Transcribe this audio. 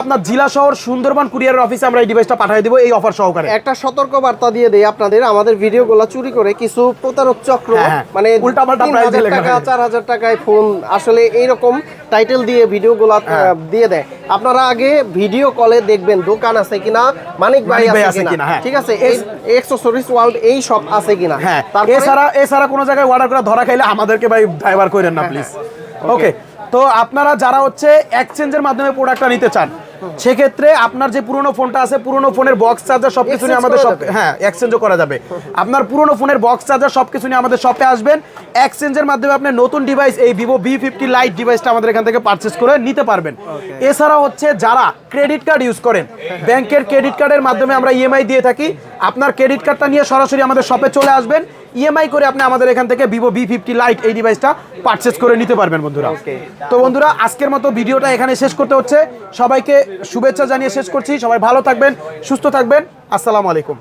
আপনার জেলা শহর সুন্দরবন কুরিয়ারের অফিসে আমরা এই ডিভাইসটা পাঠিয়ে দেব এই অফার সহকারে। একটা সতর্ক বার্তা দিয়ে দেই আপনাদের, আমাদের ভিডিওগুলো চুরি করে কিছু প্রতারক চক্র মানে উল্টাপাল্টা প্রাইস টাকা 4000 টাকায় ফোন আসলে এইরকম টাইটেল দিয়ে ভিডিওগুলো দিয়ে দেয়। আপনারা আগে ভিডিও কলে দেখবেন দোকান আছে কিনা, মানিক ভাই আছে কিনা, ঠিক আছে, এই অ্যাকসেসরিজ ওয়ার্ল্ড এই সব আছে কিনা। হ্যাঁ, এছাড়া কোনো জায়গায় অর্ডার করে ধরা খাইলে আমাদেরকে ভাই ড্রাইভার করেন না প্লিজ। ওকে, তো আপনারা যারা হচ্ছে এক্সচেঞ্জের মাধ্যমে প্রোডাক্টটা নিতে চান, সেক্ষেত্রে আপনার যে পুরনো ফোনটা আছে, পুরনো ফোনের বক্স চার্জার সবকিছু নিয়ে আমাদের হ্যাঁ এক্সচেঞ্জও করা যাবে। আপনার পুরনো ফোনের বক্স চার্জার সবকিছু নিয়ে আমাদের শপে আসবেন, এক্সচেঞ্জের মাধ্যমে আপনি নতুন ডিভাইস এই ভিভো V50 লাইট ডিভাইসটা আমাদের এখান থেকে পারচেজ করে নিতে পারবেন। এছাড়া হচ্ছে যারা ক্রেডিট কার্ড ইউজ করেন, ব্যাংকের ক্রেডিট কার্ডের মাধ্যমে আমরা ইএমআই দিয়ে থাকি, আপনার ক্রেডিট কার্ডটা নিয়ে সরাসরি আমাদের শপে চলে আসবেন, ইএমআই করে আপনি আমাদের এখান থেকে ভিভো V50 লাইট এই ডিভাইসটা পারচেজ করে নিতে পারবেন বন্ধুরা। তো বন্ধুরা, আজকের মতো ভিডিওটা এখানে শেষ করতে হচ্ছে। সবাইকে শুভেচ্ছা জানিয়ে শেষ করছি। সবাই ভালো থাকবেন, সুস্থ থাকবেন। আসসালামু আলাইকুম।